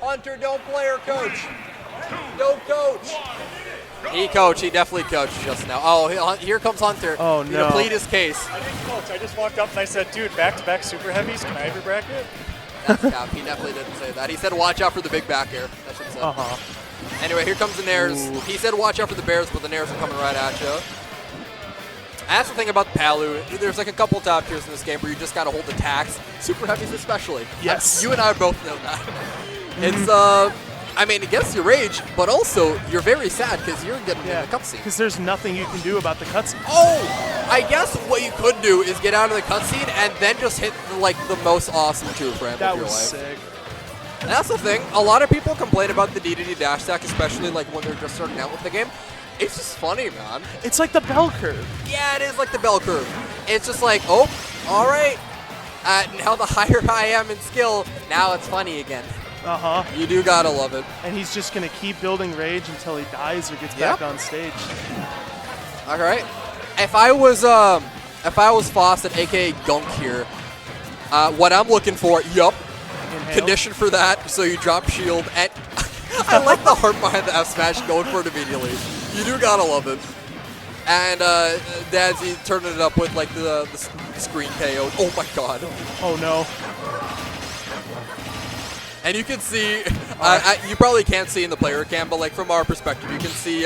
Hunter, don't play her, coach. Don't coach. He coached. He definitely coached just now. Oh, here comes Hunter. Oh, no. To plead his case. I didn't coach. I just walked up and I said, dude, back-to-back super heavies. Can I have your bracket? That's cap. He definitely didn't say that. He said, watch out for the big back air. That's what he said. Uh-huh. Anyway, here comes the Nairs. Ooh. He said, watch out for the Bears, but the Nairs are coming right at you. That's the thing about Palu. There's like a couple top tiers in this game where you just got to hold attacks. Super heavies especially. Yes. You and I both know that. It's, I mean, it gets your rage, but also you're very sad because you're getting in the cutscene. Because there's nothing you can do about the cutscene. Oh, I guess what you could do is get out of the cutscene and then just hit like the most awesome two frame That of your was life. sick. And that's the thing. A lot of people complain about the Dedede dash attack, especially like when they're just starting out with the game. It's just funny, man. It's like the bell curve. Yeah, it is like the bell curve. It's just like, oh, all right. Now the higher I am in skill, now it's funny again. Uh-huh. You do gotta love it. And he's just going to keep building rage until he dies or gets back on stage. All right. If I was Faucet, aka Gunk here, what I'm looking for, Inhale. condition for that, so you drop shield. And I like the heart behind the F smash, going for it immediately. You do gotta love it. And Dadzie turning it up with like the screen KO. Oh my god. Oh no. And you can see, you probably can't see in the player cam, but like from our perspective, you can see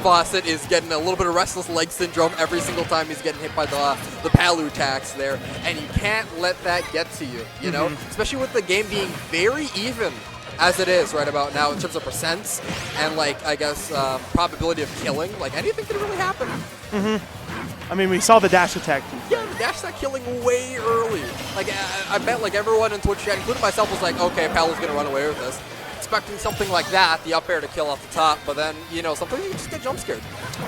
Faucet is getting a little bit of restless leg syndrome every single time he's getting hit by the Palu attacks there. And you can't let that get to you, you know? Especially with the game being very even as it is right about now in terms of percents and like, I guess, probability of killing. Like anything can really happen. I mean, we saw the dash attack. Yeah, the dash attack killing way early. Like, I bet like everyone in Twitch chat, including myself, was like, okay, Palu's gonna run away with this. Expecting something like that, the up air to kill off the top, but then, you know, sometimes you just get jump scared.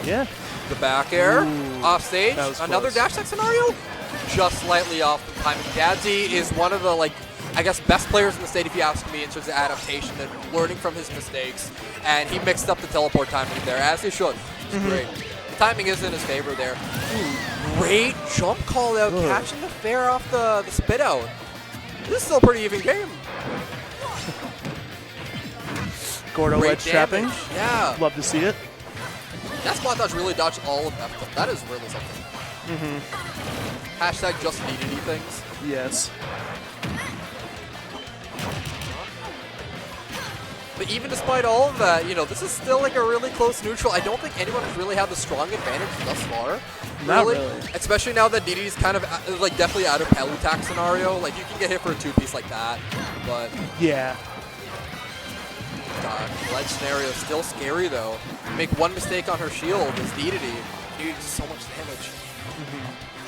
Yeah. The back air, off stage, another close. dash attack scenario, just slightly off the timing. Dadzie is one of the, like, I guess, best players in the state, if you ask me, in terms of adaptation and learning from his mistakes. And he mixed up the teleport timing there, as he should. It's great. Timing is in his favor there. Great jump call out, catching the fair off the spit out. This is still a pretty even game. Gordo Great ledge trapping. Yeah. Love to see it. That spot dodge really dodged all of that. That is really something. Hashtag just Dedede things. Yes. But even despite all of that, you know, this is still like a really close neutral. I don't think anyone has really had the strong advantage thus far. Not really. Especially now that Dedede's kind of like definitely out of Palu attack scenario. Like you can get hit for a two-piece like that, but yeah. God, ledge scenario is still scary though. Make one mistake on her shield is Dedede. You do so much damage.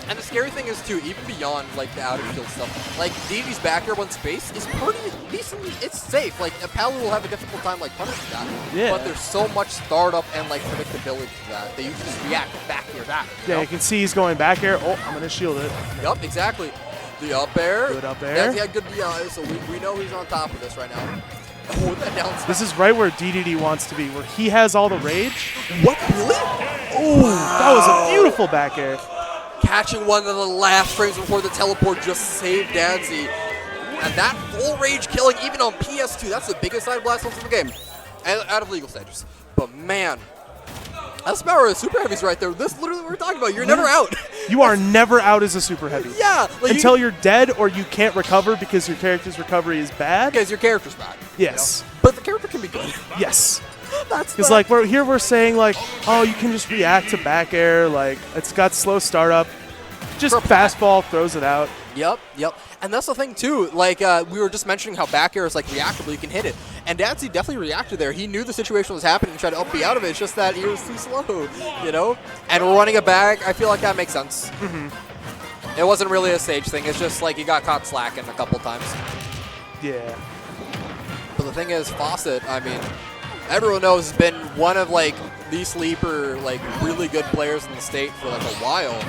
And the scary thing is too, even beyond like the outer shield stuff, like Dedede's back air one space is pretty decently, it's safe. Like Palu will have a difficult time like punishing that. Yeah. But there's so much startup and like predictability to that you just react back air that. Yeah, you can see he's going back air. Oh, I'm gonna shield it. Yup, exactly. The up air. Good up air. He had good DI, so we know he's on top of this right now. Oh, that down smash. This is right where Dedede wants to be, where he has all the rage. What, really? Oh, that was a beautiful back air. Catching one of the last frames before the teleport just saved Dadzie. And that full rage killing even on PS2, that's the biggest side blast in the game. Out of legal stages. But man, that's the power of super heavies right there. This is literally what we're talking about. You're never out. You are never out as a super heavy. Yeah. Like Until you're dead or you can't recover because your character's recovery is bad. Because your character's bad. Yes. You know? But the character can be good. Yes. That's because like we're saying like, oh, you can just react to back air, like it's got slow startup, just fastball throws it out. Yep. And that's the thing too. Like we were just mentioning how back air is like reactable, you can hit it. And Dadzie definitely reacted there. He knew the situation was happening and tried to up B out of it. It's just that he was too slow, you know. And running it back, I feel like that makes sense. It wasn't really a stage thing. It's just like he got caught slacking a couple times. Yeah. But the thing is, Faucet, I mean, everyone knows has been one of like the sleeper, like really good players in the state for like a while,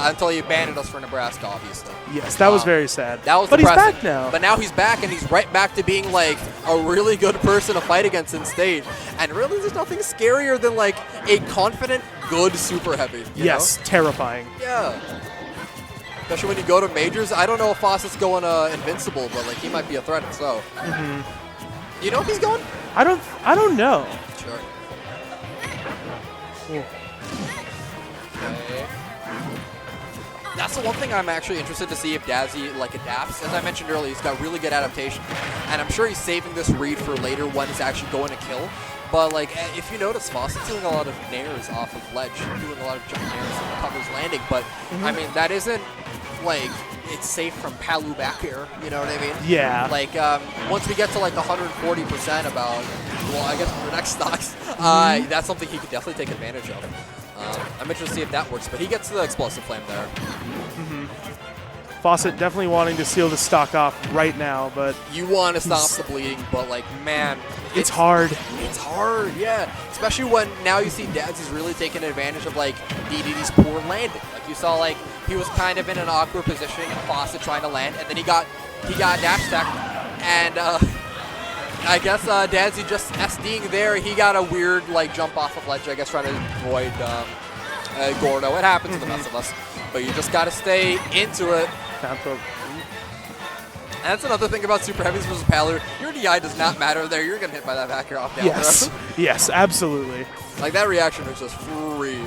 until he abandoned us for Nebraska, obviously. Yes, that was very sad. That was but depressing. He's back now. But now he's back, and he's right back to being like a really good person to fight against in state. And really, there's nothing scarier than like a confident, good super heavy. Yes, know? Terrifying. Yeah. Especially when you go to majors. I don't know if Faucet's going invincible, but like he might be a threat. So. You know if he's going? I don't know. Sure. Ooh. Okay. That's the one thing I'm actually interested to see if Dadzie like adapts. As I mentioned earlier, he's got really good adaptation, and I'm sure he's saving this read for later when he's actually going to kill. But like, if you notice, Faucet's doing a lot of nairs off of ledge, doing a lot of jump nairs and covers landing. But I mean, that isn't like it's safe from Palu back here. You know what I mean? Yeah. Like once we get to like 140% about, well, I guess for next stocks, that's something he could definitely take advantage of. I'm interested to see if that works, but he gets the explosive flame there. Faucet definitely wanting to seal the stock off right now, but You want to stop the bleeding, but like, man, it's hard. It's hard, yeah. Especially when now you see Dadzi's really taking advantage of like Dedede's poor landing. Like you saw, like he was kind of in an awkward position, and Faucet trying to land, and then he got dash stack, and I guess Dadzie just SDing there. He got a weird like jump off of ledge, I guess, trying to avoid Gordo. It happens to the best of us, but you just got to stay into it. And that's another thing about Super Heavies versus Palu. Your DI does not matter there. You're going to hit by that back air off down Yes. Yes, absolutely. Like, that reaction is just free.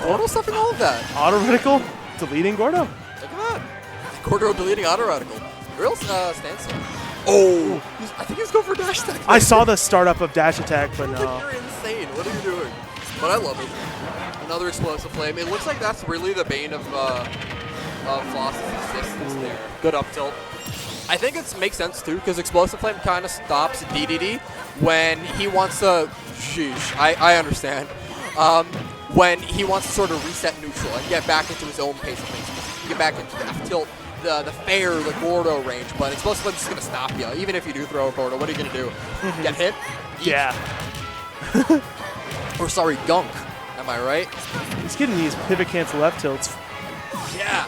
Gordo stuffing all of that. Auto reticle, deleting Gordo. Look at that. Gordo deleting auto reticle. Real standstill. Oh! I think he's going for dash attack. I saw the startup of dash attack, but no. You're insane. What are you doing? But I love it. Another explosive flame. It looks like that's really the bane of Floss's existence there. Good up tilt. I think it makes sense too, because explosive flame kind of stops Dedede when he wants to. Sheesh, I understand. When he wants to sort of reset neutral and get back into his own pace of things. He can get back into the tilt, the fair, the Gordo range. But explosive flame is just gonna stop you. Even if you do throw a Gordo, what are you gonna do? Get hit? Yeah. Or sorry, gunk. Am I right? He's getting these pivot cancel left tilts. Yeah.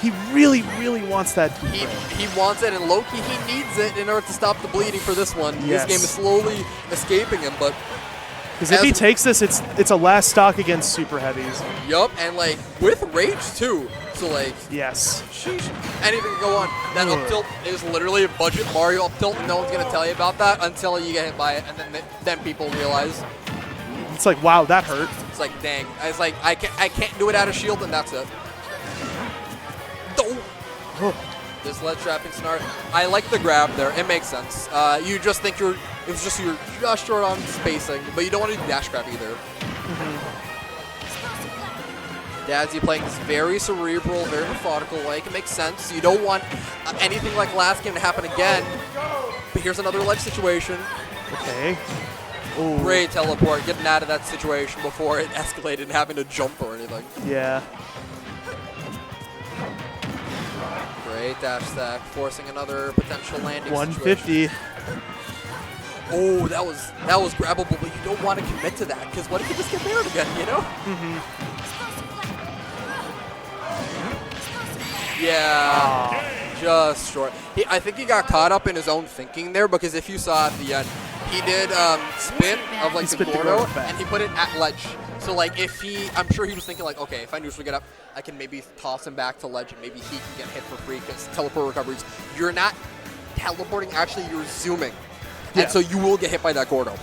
He really, really wants that. He wants it, and Loki, he needs it in order to stop the bleeding for this one. Yes. This game is slowly escaping him, but... Because if he takes this, it's a last stock against super heavies. Yup, and like, with rage too. So like... Yes. Sheesh. Anything can go on. That up tilt is literally a budget Mario up tilt. No one's going to tell you about that until you get hit by it, and then people realize... It's like, wow, that hurt. It's like, dang. It's like, I can't do it out of shield, and that's it. This ledge trapping scenario. I like the grab there. It makes sense. You just think you're just short on spacing, but you don't want to do dash grab either. Dadzie playing this very cerebral, very methodical way. It makes sense. You don't want anything like last game to happen again. But here's another ledge situation. Okay. Ooh. Great teleport, getting out of that situation before it escalated and having to jump or anything. Yeah. Great dash stack, forcing another potential landing 150. situation. Oh, that was grabbable, but you don't want to commit to that, because what if you just get buried again, you know? Yeah, just short. I think he got caught up in his own thinking there, because if you saw at the end, he did spin of like the Gordo, and he put it at ledge. So like I'm sure he was thinking like, okay, if I neutral get up, I can maybe toss him back to ledge, and maybe he can get hit for free because teleport recoveries. You're not teleporting, actually you're zooming. Yeah. And so you will get hit by that Gordo.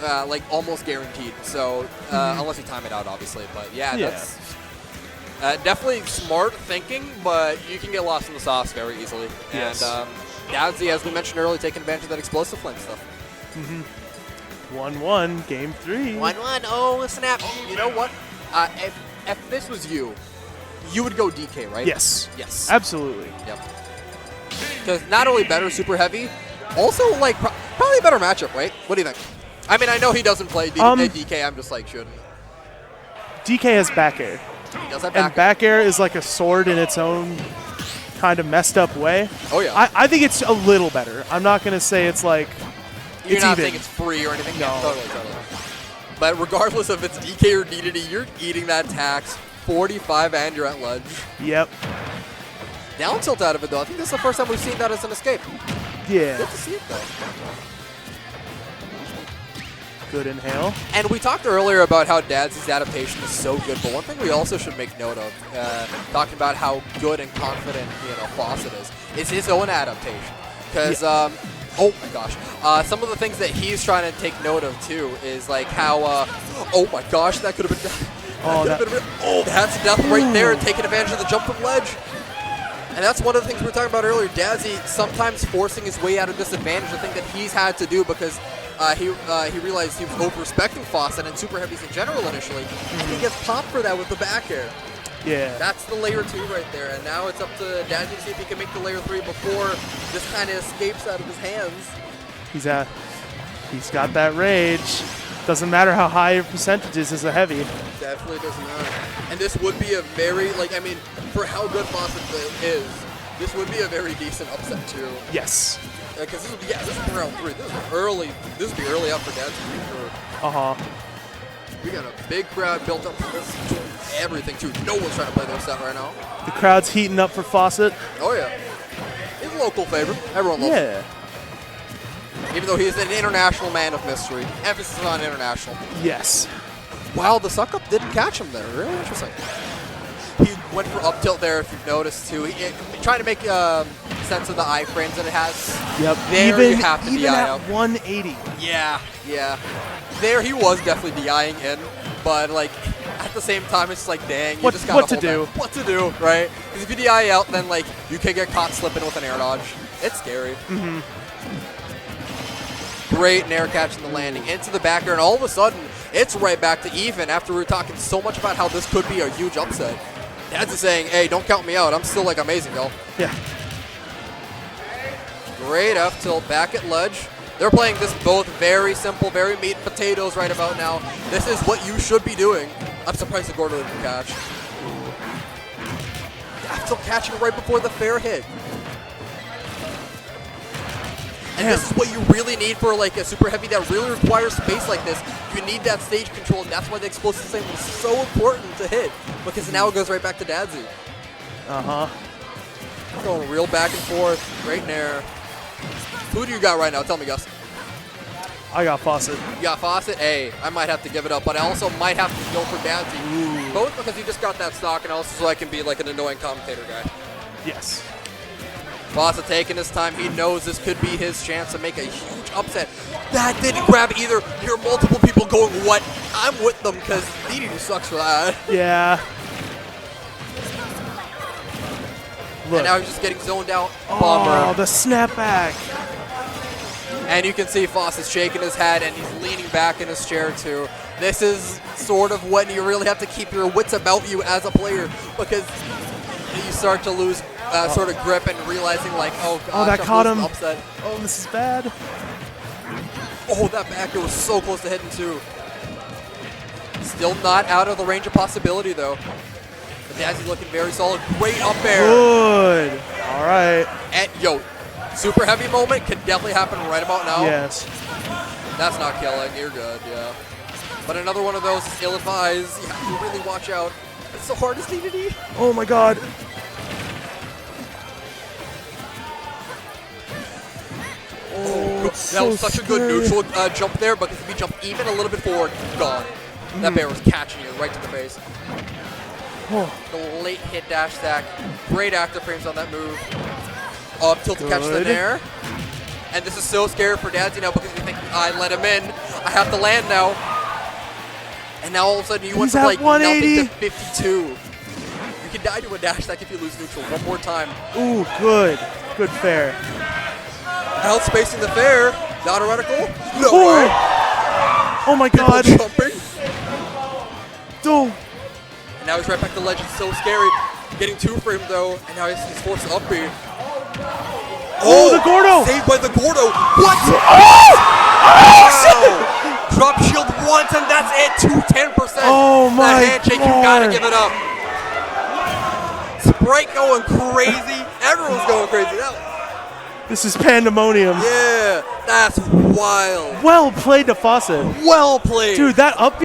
Like almost guaranteed. So unless you time it out, obviously. But yeah. That's definitely smart thinking, but you can get lost in the sauce very easily. Yes. And Dadzie, as we mentioned earlier, taking advantage of that explosive flame stuff. 1-1, game 3. 1-1. Oh, snap. You know what? If this was you would go DK, right? Yes. Yes. Absolutely. Yep. Because not only better super heavy, also like probably a better matchup, right? What do you think? I mean, I know he doesn't play DK. I'm just like shooting. DK has back air. He does have And back air is like a sword in its own kind of messed up way. Oh, yeah. I think it's a little better. I'm not going to say it's like You're it's not even. saying it's free or anything? No. Yeah, totally. But regardless if it's DK or Dedede, you're eating that tax. 45 and you're at ledge. Yep. Down tilt out of it, though. I think this is the first time we've seen that as an escape. Yeah. Good to see it, though. Good inhale. And we talked earlier about how Dadzie's adaptation is so good, but one thing we also should make note of, talking about how good and confident Faucet is his own adaptation. Because Oh my gosh. Some of the things that he's trying to take note of too is like how, oh my gosh, that could have been death. That's death right there, taking advantage of the jump from ledge. And that's one of the things we were talking about earlier. Dadzie sometimes forcing his way out of disadvantage, the thing that he's had to do because he realized he was over-respecting Faucet and super heavies in general initially, and he gets popped for that with the back air. Yeah. That's the layer 2 right there, and now it's up to Dadzie to see if he can make the layer 3 before this kind of escapes out of his hands. He's got that rage. Doesn't matter how high your percentage is as a heavy. Definitely does not. And this would be a very, like, I mean, for how good Faucet is, this would be a very decent upset too. Yes. Because this would be round 3. This would be early up for Dadzie for sure. We got a big crowd built up for this. Everything too. No one's trying to play their set right now. The crowd's heating up for Faucet. Oh yeah. He's a local favorite. Everyone loves him. Even though he's an international man of mystery. Emphasis on international. Yes. Wow, the suck up didn't catch him there. Really interesting. He went for up tilt there, if you've noticed too. Trying to make sense of the iframes that it has. Yep. There even you have to even DI at out. 180. Yeah. There he was definitely DIing in, but like at the same time, it's just like, dang, you just gotta what to do? What to do, right? Because if you DI out, then like you can get caught slipping with an air dodge. It's scary. Great nair catch in the landing into the back air, and all of a sudden, it's right back to even after we were talking so much about how this could be a huge upset. Dadzie saying, hey, don't count me out. I'm still like amazing, y'all. Yeah. Great F tilt back at ledge. They're playing this both very simple, very meat and potatoes right about now. This is what you should be doing. I'm surprised the Gordo didn't catch. F tilt catching right before the fair hit. And this is what you really need for like a super heavy that really requires space like this. You need that stage control, and that's why the explosive slam is so important to hit, because now it goes right back to Dadzie. Going real back and forth. Great nair. Who do you got right now? Tell me, Gus. I got Faucet. You got Faucet? Hey, I might have to give it up, but I also might have to go for Dadzie. Both because he just got that stock, and also so I can be like an annoying commentator guy. Yes. Faucet taking his time. He knows this could be his chance to make a huge upset. That didn't grab either. Hear multiple people going, what? I'm with them because Dedede sucks for that. Yeah. Look. And now he's just getting zoned out. Oh, Bummer. the snapback. And you can see Faucet's shaking his head and he's leaning back in his chair too. This is sort of when you really have to keep your wits about you as a player, because you start to lose sort of grip and realizing like, oh gosh, that caught him. Upset. Oh, this is bad. Oh, that back air was so close to hitting too. Still not out of the range of possibility though. But Dadzie looking very solid. Great up air. Good. All right. And yo, super heavy moment can definitely happen right about now. Yes. That's not killing. You're good, yeah. But another one of those is ill-advised. You have to really watch out. It's so hard as Dedede. Oh my god. Oh, that was such a good neutral jump there, because if you jump even a little bit forward, gone. That bear was catching you right to the face. The late hit dash stack. Great actor frames on that move. Up tilt to catch the nair. And this is so scary for Dadzie now, because you think, I let him in. I have to land now. And now all of a sudden you went from like nothing to 52. You can die to a dash stack if you lose neutral one more time. Ooh, good. Good fair. Outspacing the fair. Not heretical. No way. Oh my People god. jumping. Oh. And now he's right back to ledge. It's so scary. Getting two framed though, and now he's forced to up B. Oh, the Gordo! Saved by the Gordo. What? Oh! Wow. Drop shield once, and that's it. 10%. Oh my The handshake, god. you gotta give it up. Sprite going crazy. Everyone's going crazy. This is pandemonium. Yeah, that's wild. Well played to Faucet. Well played. Dude, that up